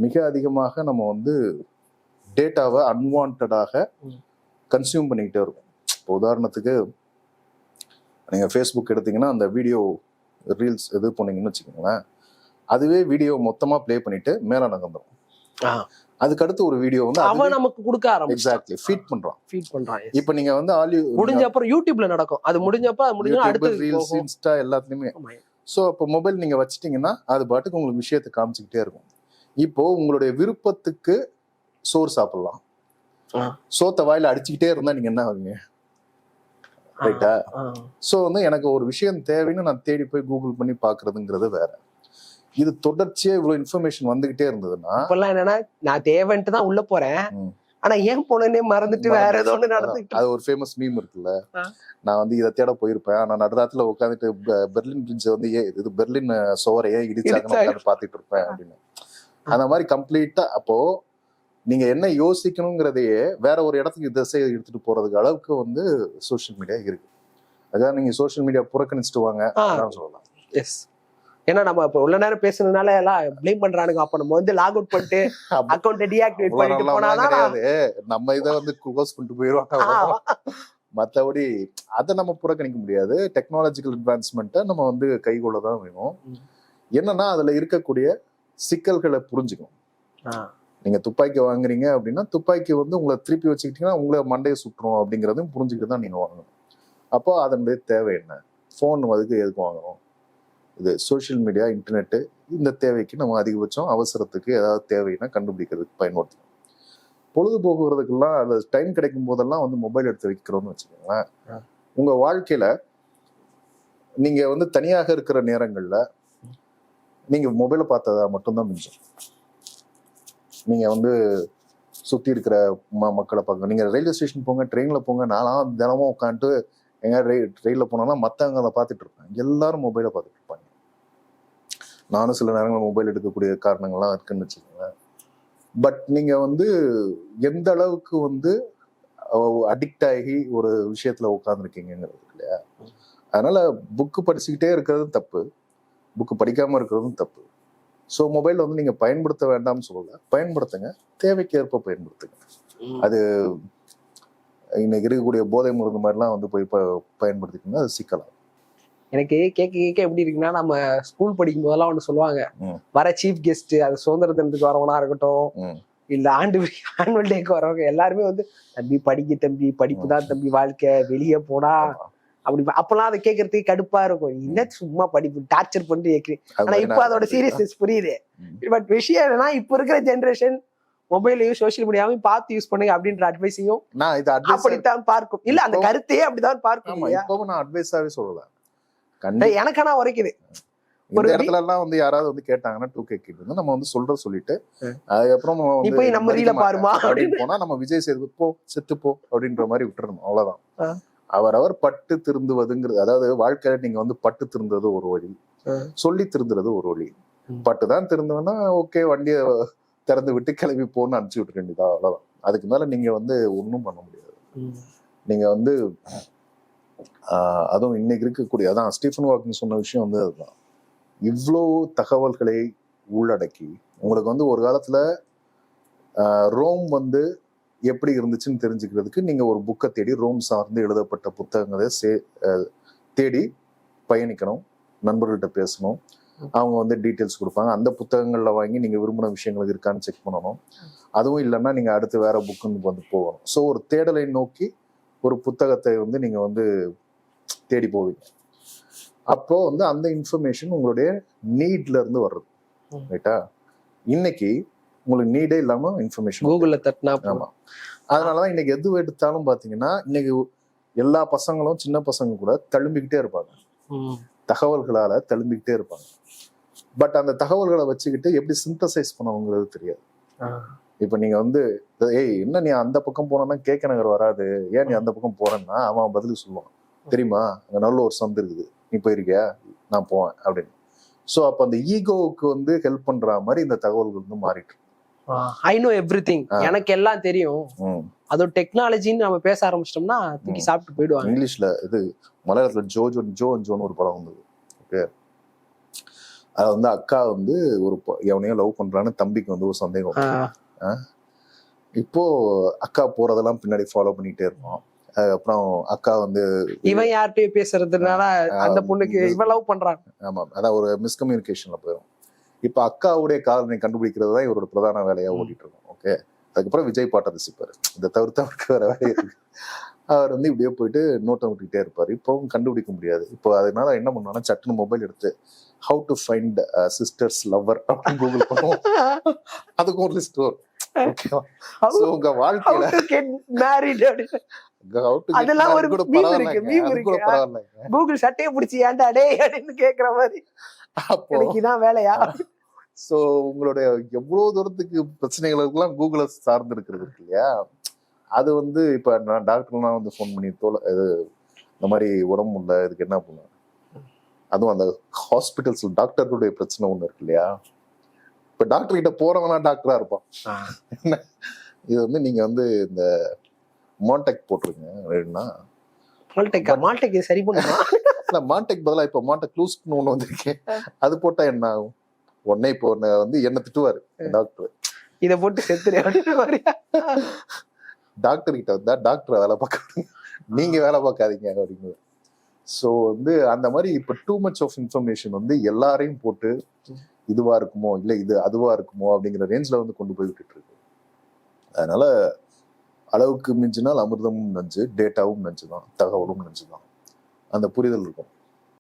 மிக அதிகமாக நம்ம வந்து டேட்டாவை அன்வான்டாக கன்சியூம் பண்ணிக்கிட்டே இருக்கும். இப்போ உதாரணத்துக்கு நீங்கள் ஃபேஸ்புக் எடுத்தீங்கன்னா அந்த வீடியோ ரீல்ஸ் எது போனீங்கன்னு வச்சுக்கோங்களேன், அதுவே வீடியோ மொத்தமாக ப்ளே பண்ணிட்டு மேலே நகர்ந்துடும். அதுக்கடுத்து ஒரு வீடியோ வந்து அவன் நமக்கு கொடுக்க ஆரம்பிச்சான். எக்ஸாக்ட்லி ஃபீட் பண்றான். இப்போ நீங்க வந்து முடிஞ்ச அப்புறம் யூடியூப்ல நடக்கும், அது முடிஞ்சப்ப அடுத்து ரீல்ஸ், இன்ஸ்டா எல்லாத்துலயுமே. ஸோ அப்போ மொபைல் நீங்க வச்சிட்டீங்கன்னா அது பாட்டுக்கு உங்களுக்கு விஷயத்தை காமிச்சுக்கிட்டே இருக்கும். இப்போ உங்களுடைய விருப்பத்துக்கு சோறு சாப்பிடலாம், சோத்த வாயில அடிச்சுக்கிட்டே இருந்தா நீங்க என்ன ஆகுங்க? ரைட்டா? ஸோ வந்து எனக்கு ஒரு விஷயம் தேவைன்னு நான் தேடி போய் கூகுள் பண்ணி பாக்குறதுங்கிறது வேற. இது தொடர்ச்சியா இவ்வளவு இன்ஃபர்மேஷன் வந்துகிட்டே இருந்ததுன்னா இப்பெல்லாம் என்னன்னா நான் தேவைன்ட்டு தான் உள்ள போறேன், ஆனா ஏன் போனே மறந்துட்டு வேற ஏதோ ஒண்ணு நடந்துட்டு. அது ஒரு ஃபேமஸ் மீம் இருக்குல்ல, நான் வந்து இதை தேட போயிருப்பேன், ஆனா நடுராத்துல உட்காந்துட்டு பெர்லின் பிரிட்ஜ் வந்து இது பெர்லின் சுவரையே இடிச்சாங்கன்னு பாத்துட்டு இருப்பேன் அப்படின்னு. அந்த மாதிரி கம்ப்ளீட்டா அப்போ நீங்க என்ன யோசிக்கணுங்கிறதையே வேற ஒரு இடத்துக்கு திசை எடுத்துட்டு போறதுக்கு அளவுக்கு வந்து சோசியல் மீடியா இருக்கு. அதாவது நீங்க சோசியல் மீடியா புறக்கணிச்சுட்டு வாங்க சொல்லலாம். எஸ், ஏன்னா நம்ம இப்ப உள்ள நேரம் பேசுனதுனால எல்லாம் ப்ளேம் பண்றானுங்க. அப்ப நம்ம வந்து லாக் அவுட் பண்ணிட்டு அக்கௌண்ட் டீஆக்டிவேட் பண்ணிட்டு போனாதான் நம்ம இதை வந்து க்ளோஸ் பண்ணிட்டு போயிடுவாங்க. மற்றபடி அதை நம்ம புறக்கணிக்க முடியாது. டெக்னாலஜிக்கல் அட்வான்ஸ்மெண்ட்டை நம்ம வந்து கைகொள்ளதான் வேணும். என்னன்னா அதுல இருக்கக்கூடிய சிக்கல்களை புரிஞ்சுக்கணும். நீங்க துப்பாக்கி வாங்குறீங்க அப்படின்னா துப்பாக்கி வந்து உங்களை திருப்பி வச்சுக்கிட்டீங்கன்னா உங்களை மண்டையை சுட்டுரும் அப்படிங்கிறதையும் புரிஞ்சுக்கிட்டு தான் நீங்க வாங்கணும். அப்போ அதனுடைய தேவை என்ன, ஃபோன் அதுக்கு எதுக்கு வாங்கணும், இது சோசியல் மீடியா, இன்டர்நெட்டு, இந்த தேவைக்கு நம்ம அதிகபட்சம் அவசரத்துக்கு ஏதாவது தேவைன்னா கண்டுபிடிக்கிறதுக்கு பயன்படுத்தணும். பொழுதுபோக்குறதுக்கெல்லாம் அது டைம் கிடைக்கும் போதெல்லாம் வந்து மொபைல் எடுத்து வைக்கிறோம்னு வச்சுக்கோங்களேன். உங்க வாழ்க்கையில நீங்க வந்து தனியாக இருக்கிற நேரங்கள்ல நீங்க மொபைலை பார்த்ததா மட்டும்தான் மிஞ்சும். நீங்க வந்து சுத்தி இருக்கிற மக்களை பார்க்க, நீங்க ரயில்வே ஸ்டேஷன் போங்க, ட்ரெயின்ல போங்க, நான்லாம் தினமும் உட்காந்துட்டு எங்க ரயில்ல போனோம்னா மற்றவங்க அதை பார்த்துட்டு இருப்பாங்க, எல்லாரும் மொபைலை பார்த்துட்டு இருப்பாங்க. நானும் சில நேரங்கள் மொபைல் எடுக்கக்கூடிய காரணங்கள்லாம் இருக்குன்னு வச்சுக்கோங்க. பட் நீங்க வந்து எந்த அளவுக்கு வந்து அடிக்ட் ஆகி ஒரு விஷயத்துல உட்காந்துருக்கீங்கிறது இல்லையா. அதனால புக்கு படிச்சுக்கிட்டே இருக்கிறதும் தப்பு, புக்கு படிக்காம இருக்கிறதும் தப்பு. ஸோ மொபைல் வந்து நீங்க பயன்படுத்த வேண்டாம்னு சொல்லல, பயன்படுத்துங்க, தேவைக்கு ஏற்ப பயன்படுத்துங்க. அது இன்னைக்கு இருக்கக்கூடிய போதை மருந்து மாதிரிலாம் வந்து போய் பயன்படுத்திக்கணும், அது சிக்கலாம். எனக்கு கேட்க எப்படி இருக்குன்னா, நம்ம ஸ்கூல் படிக்கும் போதெல்லாம் ஒண்ணு சொல்லுவாங்க, வர சீஃப் கெஸ்ட், அது சுதந்திர தினத்துக்கு வரவனா இருக்கட்டும், இல்ல ஆனுவல் டேக்கு வரவங்க எல்லாருமே வந்து தம்பி படிக்க, தம்பி படிப்பு தான் தம்பி வாழ்க்கை, வெளியே போனா அப்படி. அப்பெல்லாம் அதை கேட்கறதுக்கு கடுப்பா இருக்கும், என்ன சும்மா படிப்பு டார்ச்சர் பண்ணி கேட்குறேன். ஆனா இப்ப அதோட சீரியஸ்னஸ் புரியுது. பட் விஷயம் என்னன்னா, இப்ப இருக்கிற ஜென்ரேஷன் மொபைலையும் சோசியல் மீடியாவையும் பார்த்து யூஸ் பண்ணுங்க அப்படின்ற அட்வைஸையும் அப்படித்தான் பார்க்கும். இல்ல அந்த கருத்தையே அப்படிதான் பார்க்கும். நான் அட்வைஸாவே சொல்லலாம், எனக்கான உரைக்குது. ஒரு இடத்துல எல்லாம் வந்து யாராவது வந்து கேட்டாங்கன்னா 2K கிட் வந்து நம்ம வந்து சொல்லிட்டு அதுக்கப்புறம் நம்ம ரீல பாருமா அப்படின்னு போனா நம்ம விஜய் சேதுபதி போ செத்து போ அப்படின்ற மாதிரி விட்டுறணும், அவ்வளவுதான். அவரவர் பட்டு திருந்துவதுங்கிறது, அதாவது வாழ்க்கையில நீங்க வந்து பட்டு திருந்தது ஒரு வழி, சொல்லி திருந்துறது ஒரு வழி. பட்டு தான் திருந்தோம்னா ஓகே, வண்டியை திறந்து விட்டு கிளம்பி போன்னு அனுப்பிச்சு விட்டுற வேண்டியதா, அவ்வளவுதான். அதுக்கு மேல நீங்க வந்து ஒன்றும் பண்ண முடியாது. நீங்க வந்து அதுவும் இன்னைக்கு இருக்கக்கூடிய, அதான் ஸ்டீஃபன் ஹாக்கிங் சொன்ன விஷயம் வந்து அதுதான், இவ்வளோ தகவல்களை உள்ளடக்கி உங்களுக்கு வந்து ஒரு காலத்துல ரோம் வந்து எப்படி இருந்துச்சுன்னு தெரிஞ்சுக்கிறதுக்கு நீங்க ஒரு புக்கை தேடி ரோம் சார்ந்து எழுதப்பட்ட புத்தகங்களை தேடி பயணிக்கணும், நண்பர்கள்ட்ட பேசணும், அவங்க வந்து டீட்டெயில்ஸ் கொடுப்பாங்க, அந்த புத்தகங்கள்ல வாங்கி நீங்க விரும்பின விஷயங்களுக்கு இருக்கான்னு செக் பண்ணணும். அதுவும் இல்லைன்னா நீங்க அடுத்து வேற புக்குன்னு வந்து போகணும். ஸோ ஒரு தேடலை நோக்கி ஒரு புத்தகத்தை வந்து நீங்க வந்து தேடி போவீங்க. அப்போ வந்து அந்த இன்ஃபர்மேஷன் உங்களுடைய நீட்ல இருந்து வர்றது, ரைட்டா? இன்னைக்கு உங்களுக்கு நீடே இல்லாம இன்ஃபர்மேஷன் கூகுள்ல தட்டினா. ஆமா, அதனாலதான் இன்னைக்கு எது எடுத்தாலும் பாத்தீங்கன்னா இன்னைக்கு எல்லா பசங்களும், சின்ன பசங்க கூட தழும்பிக்கிட்டே இருப்பாங்க, தகவல்களால தழும்பிக்கிட்டே இருப்பாங்க. பட் அந்த தகவல்களை வச்சுக்கிட்டு எப்படி சிந்தசைஸ் பண்ணவங்கிறது தெரியாது. இப்ப நீங்க வந்து ஏய் என்ன நீ அந்த பக்கம் போனா கேக்க நகர் வராது, ஏன் நீ அந்த பக்கம் போறேன்னா அவன் பதிலுக்கு சொல்லுவான், தெரியுமா அங்க நல்ல ஒரு சந்து இருக்குது, நீ போயிருக்கியா, நான் போவேன் அப்படின்னு. ஸோ அப்ப அந்த ஈகோவுக்கு வந்து ஹெல்ப் பண்ற மாதிரி இந்த தகவல்கள் வந்து மாறிட்டு, ஐ நோ எவ்ரிதிங், எனக்கு எல்லாம் தெரியும், அதோட டெக்னாலஜின்னு நம்ம பேச ஆரம்பிச்சிட்டோம்னா தூக்கி சாப்பிட்டு போயிடுவாங்க. இங்கிலீஷ்ல இது மலையாளத்துல ஜோ ஜோன்னு ஒரு படம் வந்தது. ஓகே, அது வந்து அக்கா வந்து எவனையோ லவ் பண்றான்னு தம்பிக்கு வந்து ஒரு சந்தேகம். இப்போ அக்கா போறதெல்லாம் பின்னாடி ஃபாலோ பண்ணிட்டே இருப்பான். அதுக்கப்புறம் அக்கா வந்து இவன் யார்கிட்டயும் பேசுறதுனால அந்த பொண்ணுக்கு இவன் லவ் பண்றான். ஆமா, அதான் ஒரு மிஸ்கம்யூனிகேஷன்ல போயிடும். இப்ப அக்காவுடைய காதலை கண்டுபிடிக்கிறது தான் இவரோட பிரதான வேலையா ஓடிட்டு இருக்கும். ஓகே, அதுக்கப்புறம் விஜய் பாட்டை ரசிப்பாரு. இதை தவிர்த்து அவருக்கு வேற வேலையை இருக்கு. அவர் வந்து இப்படியே போயிட்டு நோட்டம் விட்டுக்கிட்டே இருப்பாரு. இப்பவும் கண்டுபிடிக்க முடியாது. இப்போ அதனால என்ன பண்ணுவாங்கன்னா, சட்டுன்னு மொபைல் எடுத்து how to find sisters lover அப்படின்னு கூகுள் பண்ணுவோம். அதுக்கும் ஒரு லிஸ்ட் வரும். உங்க வாழ்க்கையில அதெல்லாம் ஒரு மீம் இருக்கு, மீம் இருக்கு. கூகுள் சட்டையை பிடிச்சி ஏன்டா டே அப்படின்னு கேக்குற மாதிரி. அப்போ இதான் வேலையா? சோ உங்களுடைய எவ்வளவு தூரத்துக்கு பிரச்சனைகளுக்கெல்லாம் கூகுளை சார்ந்து இருக்கிறது இருக்கு இல்லையா? அது வந்து இப்ப நான் டாக்டர்லாம் வந்து ஃபோன் பண்ணி இது இந்த மாதிரி உடம்பு முடியல, இதுக்கு என்ன பண்ணுவேன்? அதுவும் அந்த ஹாஸ்பிட்டல்ஸ் டாக்டர்களுடைய பிரச்சனை ஒண்ணு இருக்கு இல்லையா? இப்ப டாக்டர் கிட்ட போறவனா டாக்டரா இருப்பான். இது வந்து நீங்க வந்து இந்த மான்டெக் போட்டுருங்க வேணும்னா. மான்டெக் சரி பண்ணுமா? இல்ல, மான்டெக் பதிலா இப்ப மான்டெக் க்ளூஸ்னு ஒண்ணு வந்திருக்கேன். அது போட்டா என்ன ஆகும்? உடனே இப்போ வந்து என்ன திட்டுவாரு டாக்டர், இத போட்டு செத்துரு அப்படின்ற மாதிரி. டாக்டர் கிட்ட வந்தா டாக்டர் வேலை பார்க்க, நீங்க வேலை பார்க்காதீங்க அப்படிங்க. ஸோ வந்து அந்த மாதிரி இப்ப டூ மச் ஆஃப் இன்ஃபர்மேஷன் வந்து எல்லாரையும் போட்டு இதுவா இருக்குமோ இல்ல இது அதுவா இருக்குமோ அப்படிங்கிற ரேஞ்ச்ல வந்து கொண்டு போய் விட்டுட்டு இருக்கு. அதனால அளவுக்கு மிஞ்சினால் அமிர்தமும் நஞ்சு, டேட்டாவும் நஞ்சு தான், தகவலும் நஞ்சு தான். அந்த புரிதல் இருக்கும்.